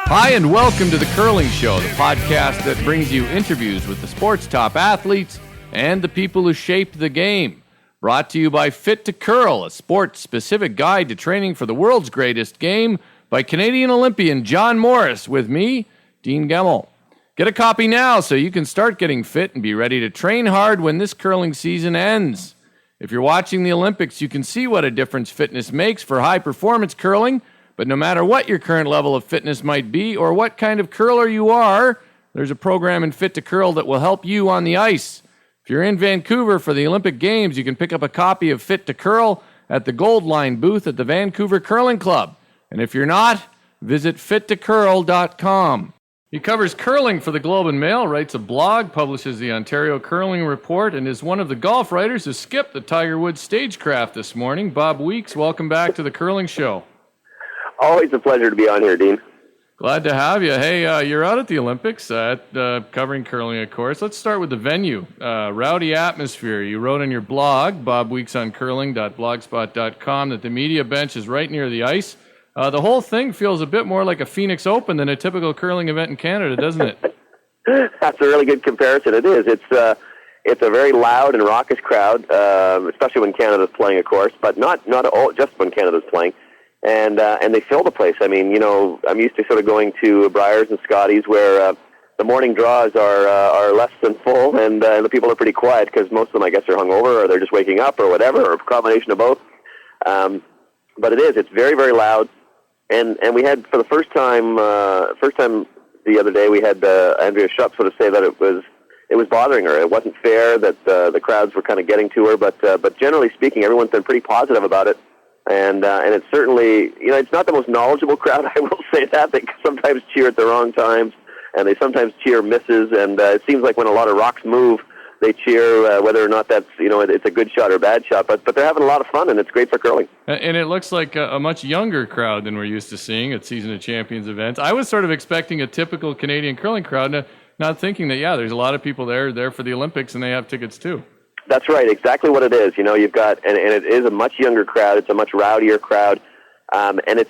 Hi, and welcome to The Curling Show, the podcast that brings you interviews with the sport's top athletes and the people who shaped the game. Brought to you by Fit to Curl, a sports-specific guide to training for the world's greatest game by Canadian Olympian John Morris, with me, Dean Gemmell. Get a copy now so you can start getting fit and be ready to train hard when this curling season ends. If you're watching the Olympics, you can see what a difference fitness makes for high-performance curling. But no matter what your current level of fitness might be or what kind of curler you are, there's a program in Fit to Curl that will help you on the ice. If you're in Vancouver for the Olympic Games, you can pick up a copy of Fit to Curl at the Gold Line booth at the Vancouver Curling Club. And if you're not, visit fittocurl.com. He covers curling for the Globe and Mail, writes a blog, publishes the Ontario Curling Report, and is one of the golf writers who skipped the Tiger Woods stagecraft this morning. Bob Weeks, welcome back to The Curling Show. Always a pleasure to be on here, Dean. Glad to have you. Hey, you're out at the Olympics, covering curling, of course. Let's start with the venue. Rowdy atmosphere. You wrote on your blog, bobweeksoncurling.blogspot.com, that the media bench is right near the ice. The whole thing feels a bit more like a Phoenix Open than a typical curling event in Canada, doesn't it? That's a really good comparison. It is. It's a very loud and raucous crowd, especially when Canada's playing, of course, but not all, just when Canada's playing. And they fill the place. I mean, you know, I'm used to sort of going to Briars and Scotties where the morning draws are less than full, and the people are pretty quiet because most of them, I guess, are hungover or they're just waking up or whatever, or a combination of both. But it's very, very loud. And we had, for the first time the other day, we had Andrea Schupp sort of say that it was bothering her. It wasn't fair that the crowds were kind of getting to her, but generally speaking, everyone's been pretty positive about it. And it's certainly, you know, it's not the most knowledgeable crowd, I will say that. They sometimes cheer at the wrong times, and they sometimes cheer misses, and it seems like when a lot of rocks move, they cheer whether or not that's, you know, it's a good shot or a bad shot, but they're having a lot of fun, and it's great for curling. And it looks like a much younger crowd than we're used to seeing at Season of Champions events. I was sort of expecting a typical Canadian curling crowd, not thinking that, there's a lot of people there for the Olympics, and they have tickets too. That's right, exactly what it is. You know, you've got, and it is a much younger crowd. It's a much rowdier crowd, and it's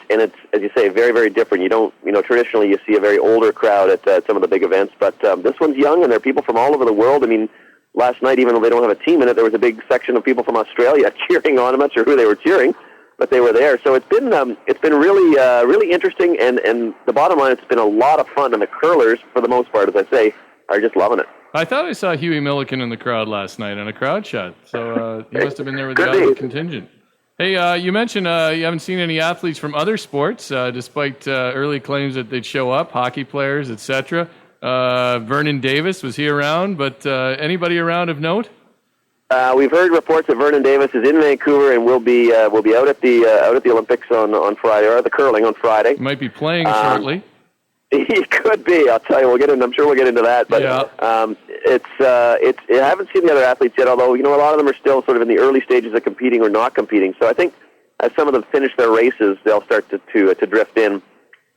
as you say, very, very different. You don't, you know, traditionally you see a very older crowd at some of the big events, but this one's young, and there are people from all over the world. I mean, last night, even though they don't have a team in it, there was a big section of people from Australia cheering on them. I'm not sure who they were cheering, but they were there. So it's been really, really interesting, and the bottom line, it's been a lot of fun, and the curlers, for the most part, as I say, are just loving it. I thought I saw Huey Milliken in the crowd last night on a crowd shot, so he must have been there with the other contingent. Hey, you mentioned you haven't seen any athletes from other sports, despite early claims that they'd show up, hockey players, etc. Vernon Davis, was he around? But anybody around of note? We've heard reports that Vernon Davis is in Vancouver and will be out at the Olympics on Friday, or the curling on Friday. He might be playing shortly. He could be. I'll tell you. I'm sure we'll get into that. But I haven't seen the other athletes yet. Although, you know, a lot of them are still sort of in the early stages of competing or not competing. So I think as some of them finish their races, they'll start to drift in.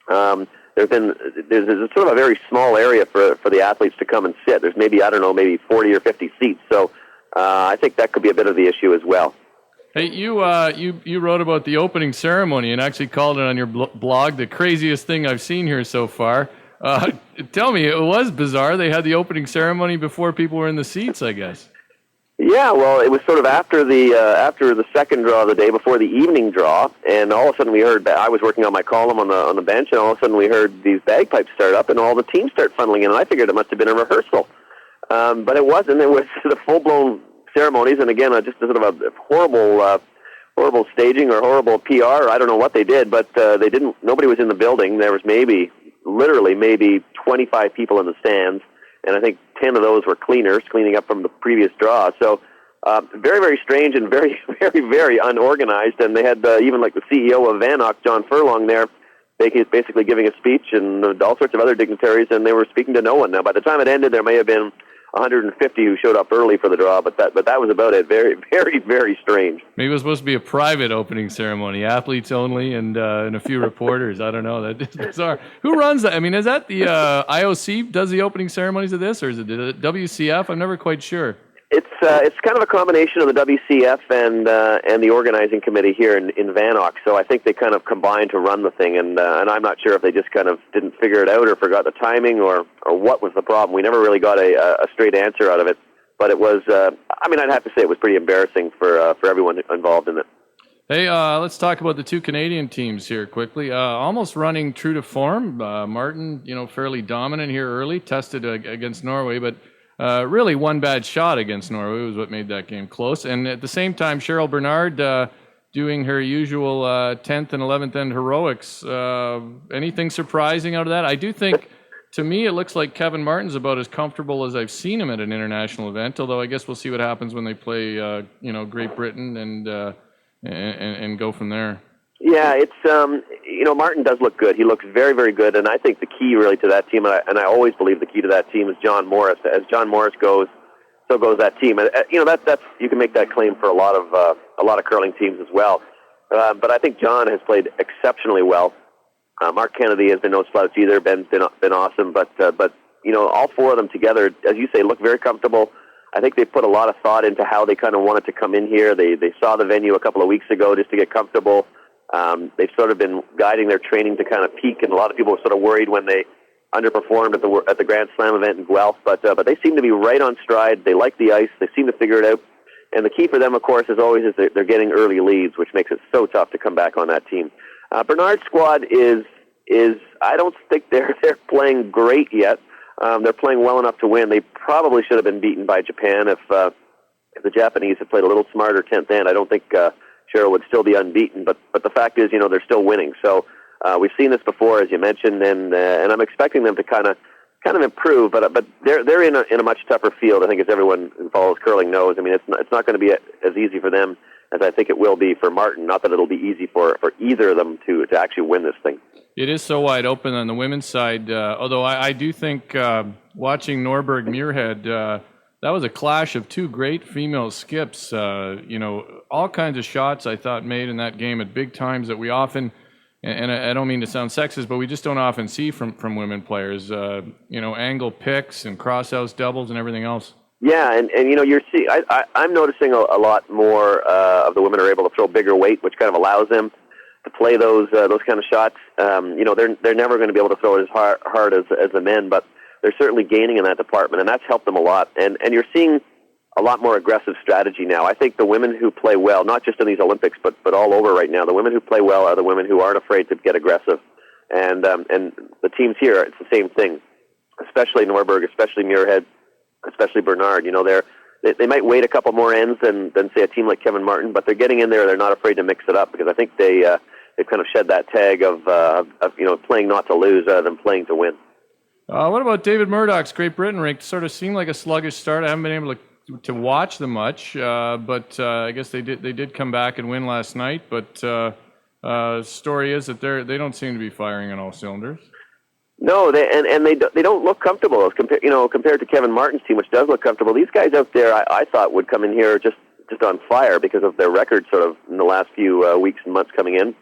There's sort of a very small area for the athletes to come and sit. There's maybe 40 or 50 seats. So I think that could be a bit of the issue as well. Hey, you wrote about the opening ceremony and actually called it on your blog the craziest thing I've seen here so far. Tell me, it was bizarre. They had the opening ceremony before people were in the seats, I guess. Yeah, well, it was sort of after the second draw of the day, before the evening draw, and all of a sudden we heard. I was working on my column on the bench, and all of a sudden we heard these bagpipes start up, and all the teams start funneling in. And I figured it must have been a rehearsal, but it wasn't. It was the full-blown ceremonies, and again, just sort of a horrible staging or horrible PR. I don't know what they did, but they didn't. Nobody was in the building. There was literally maybe 25 people in the stands, and I think 10 of those were cleaners cleaning up from the previous draw. So very, very strange and very, very, very unorganized. And they had even like the CEO of VANOC, John Furlong, there, basically giving a speech, and all sorts of other dignitaries, and they were speaking to no one. Now, by the time it ended, there may have been 150 who showed up early for the draw, but that was about it. Very, very, very strange. Maybe it was supposed to be a private opening ceremony, athletes only, and a few reporters. I don't know. That is bizarre. Who runs that? I mean, is that the IOC does the opening ceremonies of this, or is it the WCF? I'm never quite sure. It's kind of a combination of the WCF and the organizing committee here in Vanoc. So I think they kind of combined to run the thing, and I'm not sure if they just kind of didn't figure it out or forgot the timing or what was the problem. We never really got a straight answer out of it, but it was. I'd have to say it was pretty embarrassing for everyone involved in it. Hey, let's talk about the two Canadian teams here quickly. Almost running true to form. Martin, fairly dominant here early, tested against Norway, but really one bad shot against Norway was what made that game close. And at the same time, Cheryl Bernard doing her usual 10th and 11th end heroics. Anything surprising out of that? I do think, to me, it looks like Kevin Martin's about as comfortable as I've seen him at an international event, although I guess we'll see what happens when they play Great Britain and go from there. Yeah, it's Martin does look good. He looks very, very good, and I think the key really to that team, and I always believe the key to that team is John Morris. As John Morris goes, so goes that team. And that's you can make that claim for a lot of curling teams as well. But I think John has played exceptionally well. Mark Kennedy has been no slouch either. Ben's been awesome, but all four of them together, as you say, look very comfortable. I think they put a lot of thought into how they kind of wanted to come in here. They saw the venue a couple of weeks ago just to get comfortable. They've sort of been guiding their training to kind of peak, and a lot of people were sort of worried when they underperformed at the Grand Slam event in Guelph. But they seem to be right on stride. They like the ice. They seem to figure it out. And the key for them, of course, as always, is they're getting early leads, which makes it so tough to come back on that team. Bernard's squad is I don't think they're playing great yet. They're playing well enough to win. They probably should have been beaten by Japan if the Japanese had played a little smarter 10th end. I don't think Cheryl would still be unbeaten, but the fact is, they're still winning. So we've seen this before, as you mentioned, and I'm expecting them to kind of improve. But they're in a much tougher field. I think, as everyone who follows curling knows. I mean, it's not going to be as easy for them as I think it will be for Martin. Not that it'll be easy for either of them to actually win this thing. It is so wide open on the women's side, although I do think watching Norberg-Muirhead, that was a clash of two great female skips. All kinds of shots I thought made in that game at big times that we often, and I don't mean to sound sexist, but we just don't often see from women players. Angle picks and crosshouse doubles and everything else. Yeah, and you're seeing. I'm noticing a lot more of the women are able to throw bigger weight, which kind of allows them to play those kind of shots. They're never going to be able to throw it as hard as the men, but they're certainly gaining in that department, and that's helped them a lot. And you're seeing a lot more aggressive strategy now. I think the women who play well, not just in these Olympics, but all over right now, the women who play well are the women who aren't afraid to get aggressive. And the teams here, it's the same thing, especially Norberg, especially Muirhead, especially Bernard. They might wait a couple more ends than say a team like Kevin Martin, but they're getting in there. They're not afraid to mix it up, because I think they've kind of shed that tag of playing not to lose rather than playing to win. What about David Murdoch's Great Britain rink? It sort of seemed like a sluggish start. I haven't been able to watch them much, but I guess they did come back and win last night. But story is that they don't seem to be firing on all cylinders. No, they don't look comfortable as compared to Kevin Martin's team, which does look comfortable. These guys out there, I thought would come in here just on fire because of their record sort of in the last few weeks and months coming in.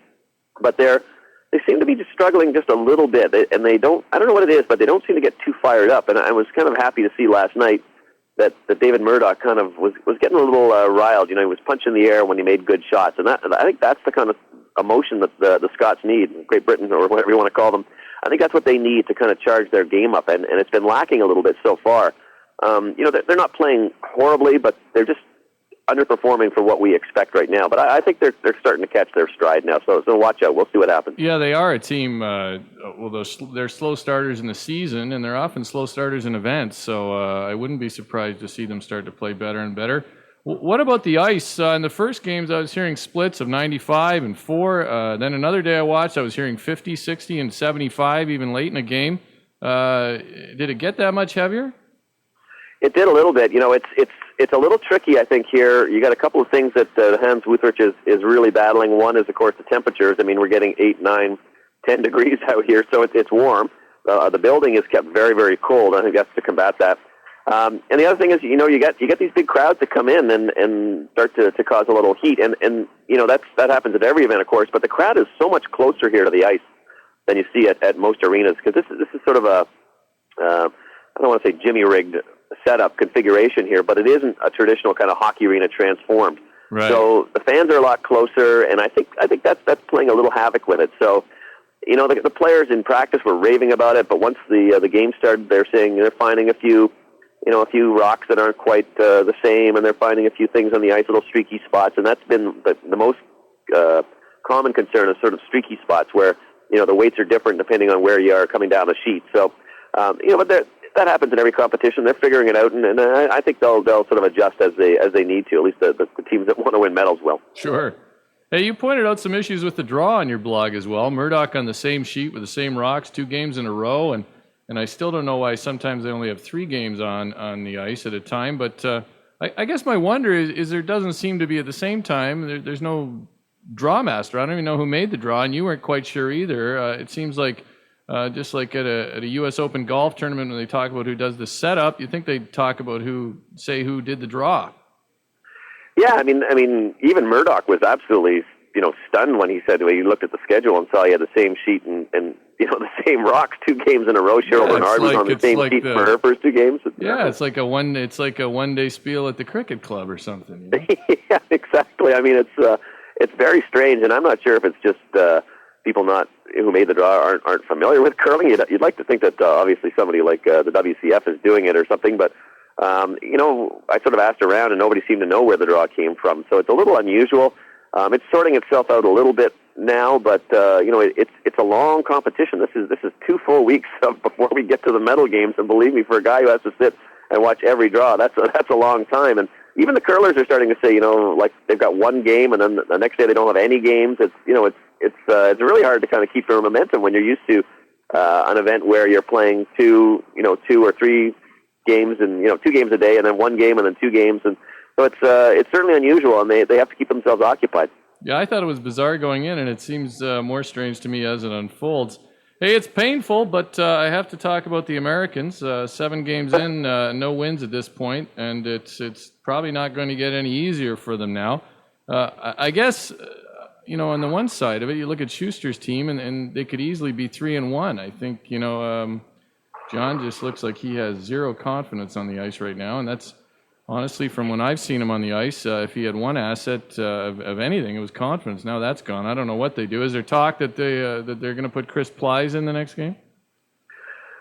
But they seem to be just struggling just a little bit, and they don't. I don't know what it is, but they don't seem to get too fired up. And I was kind of happy to see last night that David Murdoch kind of was getting a little riled. He was punching the air when he made good shots, and I think that's the kind of emotion that the Scots need, Great Britain or whatever you want to call them. I think that's what they need to kind of charge their game up, and it's been lacking a little bit so far. They're not playing horribly, but they're just underperforming for what we expect right now. But I think they're starting to catch their stride now, so watch out. We'll see what happens. Yeah, they are a team, they're slow starters in the season, and they're often slow starters in events, so I wouldn't be surprised to see them start to play better and better. What about the ice? In the first games, I was hearing splits of 95 and 4. Then another day I watched, I was hearing 50, 60, and 75 even late in the game. Did it get that much heavier? It did a little bit. It's a little tricky, I think, here. You got a couple of things that Hans Wuthrich is really battling. One is, of course, the temperatures. I mean, we're getting 8, 9, 10 degrees out here, so it's warm. The building is kept very, very cold. I think that's to combat that. And the other thing is, you get these big crowds that come in and start to cause a little heat, and that happens at every event, of course. But the crowd is so much closer here to the ice than you see at most arenas, because this is sort of a I don't want to say jimmy rigged setup configuration here, but it isn't a traditional kind of hockey arena transformed. Right. So the fans are a lot closer, and I think that's playing a little havoc with it. So, the players in practice were raving about it, but once the game started, they're saying they're finding a few rocks that aren't quite the same, and they're finding a few things on the ice, little streaky spots, and that's been the most common concern is sort of streaky spots where the weights are different depending on where you are coming down the sheet. So, but that happens in every competition. They're figuring it out, and I think they'll sort of adjust as they need to. At least the teams that want to win medals will. Sure. Hey, you pointed out some issues with the draw on your blog as well. Murdoch on the same sheet with the same rocks, 2 games in a row, and I still don't know why sometimes they only have 3 games on the ice at a time. But I guess my wonder is there doesn't seem to be at the same time. There's no draw master. I don't even know who made the draw, and you weren't quite sure either. It seems like just like at a U.S. Open golf tournament when they talk about who does the setup, you think they'd talk about who did the draw. Yeah, I mean, even Murdoch was absolutely, stunned when he said, he looked at the schedule and saw he had the same sheet and the same rocks 2 games in a row. Cheryl Bernard was on the same sheet for her first 2 games. Yeah, it's like a one-day spiel at the cricket club or something. Yeah, exactly. I mean, it's very strange, and I'm not sure if it's just people who made the draw aren't familiar with curling. You'd like to think that obviously somebody like the WCF is doing it or something, but I sort of asked around, and nobody seemed to know where the draw came from. So it's a little unusual. It's sorting itself out a little bit now, but it's a long competition. This is 2 full weeks before we get to the medal games, and believe me, for a guy who has to sit and watch every draw, that's a long time. And even the curlers are starting to say, like they've got 1 game, and then the next day they don't have any games. It's really hard to kind of keep your momentum when you're used to an event where you're playing 2 or 3 games, and 2 games a day, and then 1 game, and then 2 games, and so it's certainly unusual, and they have to keep themselves occupied. Yeah, I thought it was bizarre going in, and it seems more strange to me as it unfolds. Hey, it's painful, but I have to talk about the Americans. 7 games in, no wins at this point, and it's probably not going to get any easier for them now. I guess, on the one side of it, you look at Schuster's team, and they could easily be 3-1. I think, John just looks like he has 0 confidence on the ice right now, and that's honestly, from when I've seen him on the ice, if he had one asset of anything, it was confidence. Now that's gone. I don't know what they do. Is there talk that they're going to put Chris Plies in the next game?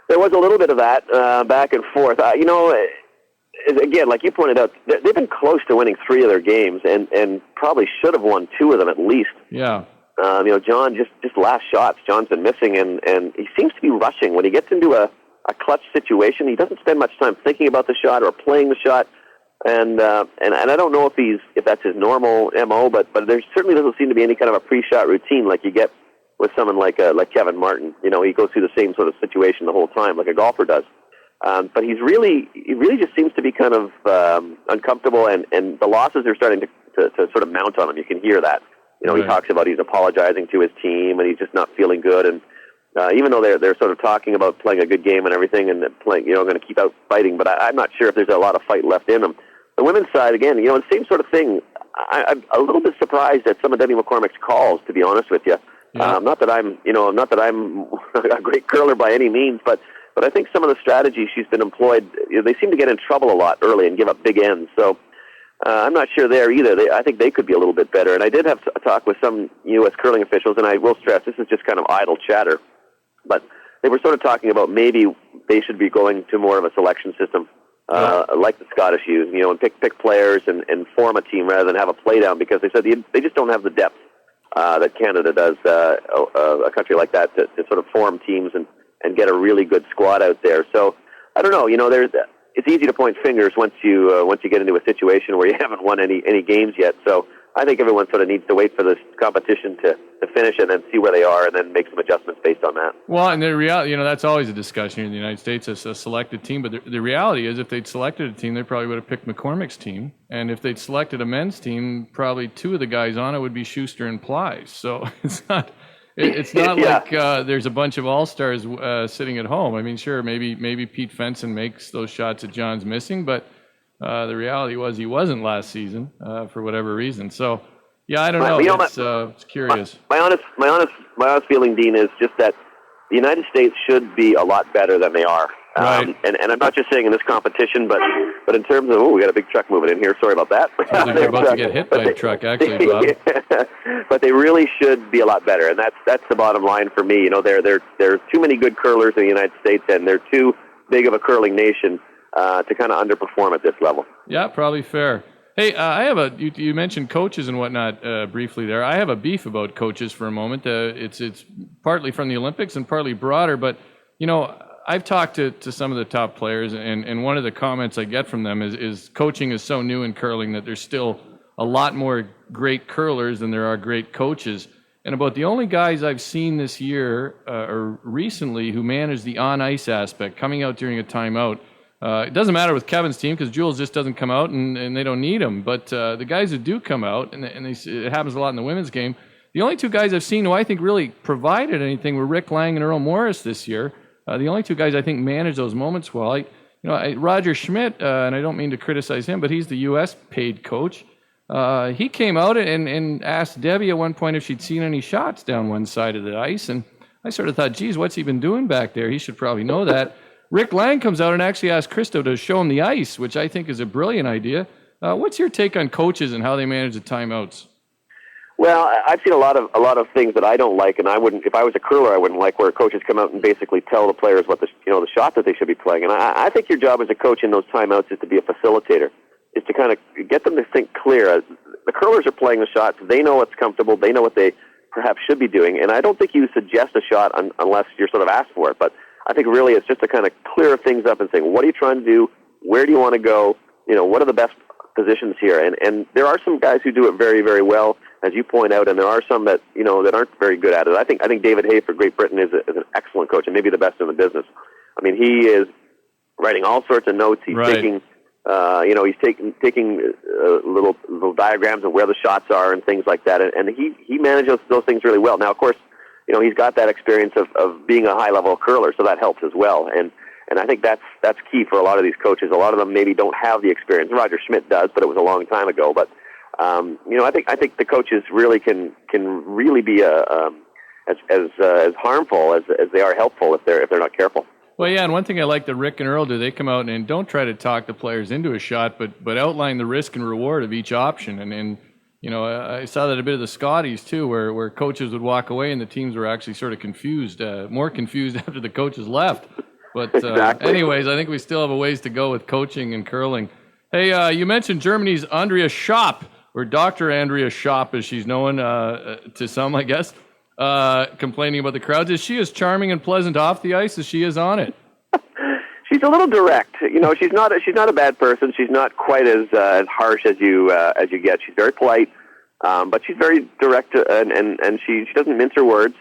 There was a little bit of that back and forth. Again, like you pointed out, they've been close to winning 3 of their games, and probably should have won 2 of them at least. Yeah. John just last shots. John's been missing, and he seems to be rushing when he gets into a clutch situation. He doesn't spend much time thinking about the shot or playing the shot. And I don't know if that's his normal MO, but there certainly doesn't seem to be any kind of a pre-shot routine like you get with someone like Kevin Martin. He goes through the same sort of situation the whole time, like a golfer does. But he really just seems to be kind of uncomfortable, and the losses are starting to sort of mount on him. You can hear that. Right. He talks about he's apologizing to his team, and he's just not feeling good. And even though they're sort of talking about playing a good game and everything, and playing, going to keep out fighting, but I'm not sure if there's a lot of fight left in them. The women's side, again, the same sort of thing. I'm a little bit surprised at some of Debbie McCormick's calls, to be honest with you. Yeah. Not that I'm a great curler by any means, but I think some of the strategies she's been employed, they seem to get in trouble a lot early and give up big ends. So I'm not sure there either. I think they could be a little bit better. And I did have a talk with some U.S. curling officials, and I will stress this is just kind of idle chatter, but they were sort of talking about maybe they should be going to more of a selection system. Like the Scottish use, and pick players and form a team rather than have a play down, because they said they just don't have the depth that Canada does, a country like that, to sort of form teams and get a really good squad out there. So I don't know, it's easy to point fingers once you get into a situation where you haven't won any games yet. So I think everyone sort of needs to wait for this competition to finish and then see where they are and then make some adjustments based on that. Well, and the reality, that's always a discussion in the United States as a selected team. But the reality is, if they'd selected a team, they probably would have picked McCormick's team. And if they'd selected a men's team, probably 2 of the guys on it would be Schuster and Plies. So it's not Yeah. like there's a bunch of all-stars sitting at home. I mean, sure, maybe Pete Fenson makes those shots that John's missing, but the reality was he wasn't last season for whatever reason. So, yeah, I don't know. It's curious. My honest feeling, Dean, is just that the United States should be a lot better than they are. Right. And I'm not just saying in this competition, but in terms of, we got a big truck moving in here. Sorry about that. I think you're about to get hit by a truck, actually, Bob. But they really should be a lot better, and that's the bottom line for me. There are too many good curlers in the United States, and they're too big of a curling nation to kind of underperform at this level. Yeah, probably fair. Hey, I have you mentioned coaches and whatnot briefly there. I have a beef about coaches for a moment. It's partly from the Olympics and partly broader, but, I've talked to some of the top players, and one of the comments I get from them is coaching is so new in curling that there's still a lot more great curlers than there are great coaches. And about the only guys I've seen this year or recently who manage the on-ice aspect, coming out during a timeout. It doesn't matter with Kevin's team because Jules just doesn't come out and they don't need him. But the guys who do come out, and it happens a lot in the women's game, the only two guys I've seen who I think really provided anything were Rick Lang and Earl Morris this year. The only two guys I think manage those moments well. Roger Schmidt, and I don't mean to criticize him, but he's the U.S. paid coach. He came out and asked Debbie at one point if she'd seen any shots down one side of the ice. And I sort of thought, geez, what's he been doing back there? He should probably know that. Rick Lang comes out and actually asks Christo to show him the ice, which I think is a brilliant idea. What's your take on coaches and how they manage the timeouts? Well, I've seen a lot of things that I don't like, and I wouldn't. If I was a curler, I wouldn't like where coaches come out and basically tell the players what the shot that they should be playing. And I think your job as a coach in those timeouts is to be a facilitator, is to kind of get them to think clear. The curlers are playing the shots; they know what's comfortable, they know what they perhaps should be doing, and I don't think you suggest a shot unless you're sort of asked for it. But I think really it's just to kind of clear things up and say, what are you trying to do? Where do you want to go? What are the best positions here? And there are some guys who do it very, very well, as you point out, and there are some that that aren't very good at it. I think David Hay for Great Britain is an excellent coach and maybe the best in the business. I mean, he is writing all sorts of notes. He's taking little diagrams of where the shots are and things like that, and he manages those things really well. Now, of course, he's got that experience of being a high-level curler, so that helps as well. And I think that's key for a lot of these coaches. A lot of them maybe don't have the experience. Roger Schmidt does, but it was a long time ago. But I think the coaches really can really be as harmful as they are helpful if they're not careful. Well, yeah, and one thing I like that Rick and Earl do, they come out and don't try to talk the players into a shot, but outline the risk and reward of each option. And I saw that a bit of the Scotties, too, where coaches would walk away and the teams were actually sort of confused, more confused after the coaches left. But exactly. Anyways, I think we still have a ways to go with coaching and curling. Hey, you mentioned Germany's Andrea Schopp, or Dr. Andrea Schopp, as she's known to some, I guess, complaining about the crowds. Is she as charming and pleasant off the ice as she is on it? She's a little direct. She's not a bad person. She's not quite as harsh as you get. She's very polite, but she's very direct, and she doesn't mince her words.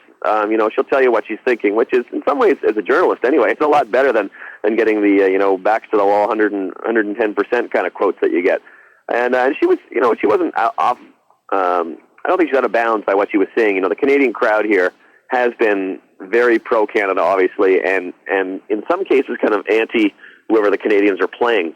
She'll tell you what she's thinking, which is in some ways, as a journalist anyway, it's a lot better than getting the backs to the wall 110% kind of quotes that you get. And she was, she wasn't off. I don't think she's out of bounds by what she was saying. The Canadian crowd here has been very pro-Canada, obviously, and in some cases kind of anti whoever the Canadians are playing.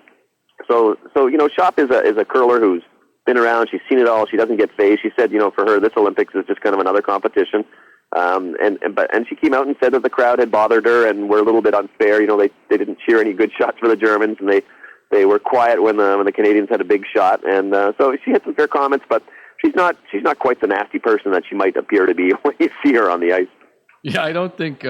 So Schopp is a curler who's been around. She's seen it all. She doesn't get phased. She said, for her, this Olympics is just kind of another competition. And she came out and said that the crowd had bothered her and were a little bit unfair. They didn't cheer any good shots for the Germans, and they were quiet when the Canadians had a big shot. And so she had some fair comments, but she's not quite the nasty person that she might appear to be when you see her on the ice. Yeah, I don't think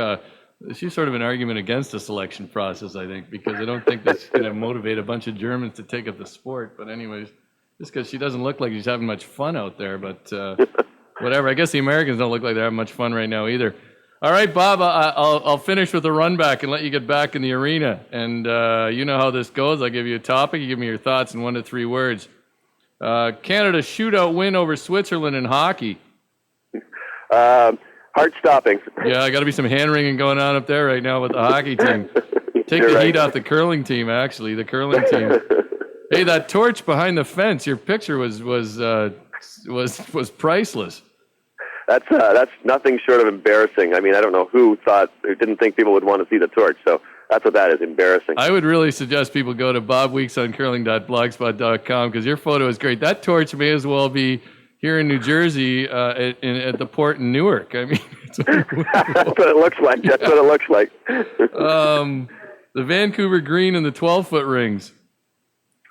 she's sort of an argument against the selection process, I think, because I don't think that's going to motivate a bunch of Germans to take up the sport. But anyways, just because she doesn't look like she's having much fun out there, but whatever. I guess the Americans don't look like they're having much fun right now either. All right, Bob, I'll finish with a run back and let you get back in the arena. And you know how this goes. I'll give you a topic. You give me your thoughts in 1 to 3 words. Canada shootout win over Switzerland in hockey. Heart-stopping. Yeah, got to be some hand-wringing going on up there right now with the hockey team. Take the heat off the curling team, actually, the curling team. Hey, that torch behind the fence, your picture was priceless. That's nothing short of embarrassing. I mean, I don't know who didn't think people would want to see the torch, so that's what that is, embarrassing. I would really suggest people go to bobweeksOnCurling.blogspot.com because your photo is great. That torch may as well be here in New Jersey at the port in Newark. I mean, it's that's what it looks like. That's what it looks like. The Vancouver green and the 12-foot rings.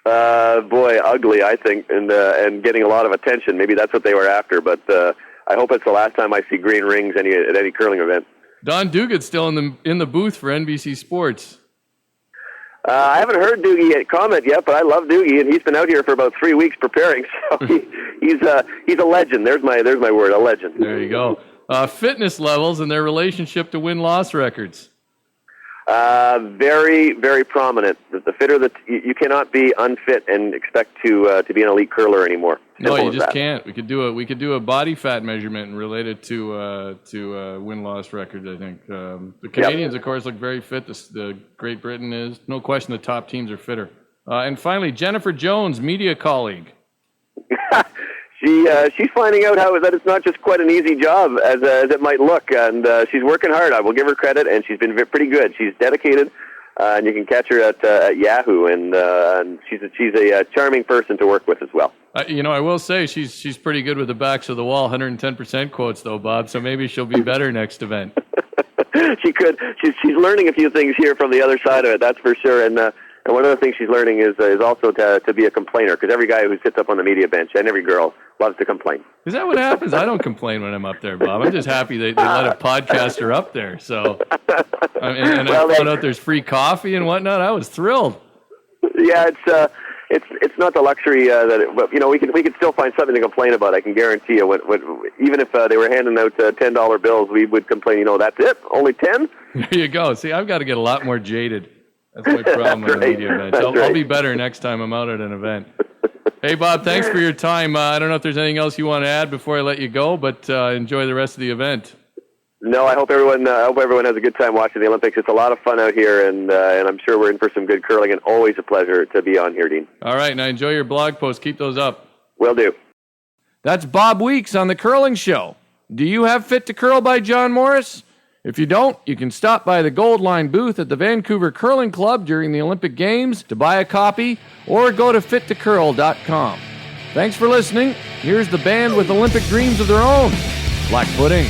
Boy, ugly, I think, and getting a lot of attention. Maybe that's what they were after, but I hope it's the last time I see green rings at any curling event. Don Duguid's still in the booth for NBC Sports. I haven't heard Doogie comment yet, but I love Doogie, and he's been out here for about 3 weeks preparing. So he's a legend. There's my word, a legend. There you go. Fitness levels and their relationship to win-loss records. Very, very prominent. The fitter you cannot be unfit and expect to be an elite curler anymore. No, you just can't. We could do a body fat measurement and relate it to win-loss records. I think the Canadians, of course, look very fit. The Great Britain is no question. The top teams are fitter. And finally, Jennifer Jones, media colleague. She's finding out that it's not just quite an easy job as it might look, and she's working hard. I will give her credit, and she's been pretty good. She's dedicated, and you can catch her at Yahoo, and she's a charming person to work with as well. I will say she's pretty good with the backs of the wall, 110% quotes though, Bob. So maybe she'll be better next event. She could. She's learning a few things here from the other side of it, that's for sure. And one of the things she's learning is also to be a complainer, because every guy who sits up on the media bench and every girl loves to complain. Is that what happens? I don't complain when I'm up there, Bob. I'm just happy they let a podcaster up there. So, and I found out there's free coffee and whatnot. I was thrilled. Yeah, it's not the luxury but we could still find something to complain about. I can guarantee you. Even if they were handing out $10 bills, we would complain. That's it, only 10. There you go. See, I've got to get a lot more jaded. That's my problem with the media event. I'll be better next time I'm out at an event. Hey, Bob, thanks for your time. I don't know if there's anything else you want to add before I let you go, but enjoy the rest of the event. No, I hope everyone has a good time watching the Olympics. It's a lot of fun out here, and I'm sure we're in for some good curling, and always a pleasure to be on here, Dean. All right, now enjoy your blog posts. Keep those up. Will do. That's Bob Weeks on The Curling Show. Do you have Fit to Curl by John Morris? If you don't, you can stop by the Gold Line booth at the Vancouver Curling Club during the Olympic Games to buy a copy, or go to fittocurl.com. Thanks for listening. Here's the band with Olympic dreams of their own, Black Pudding.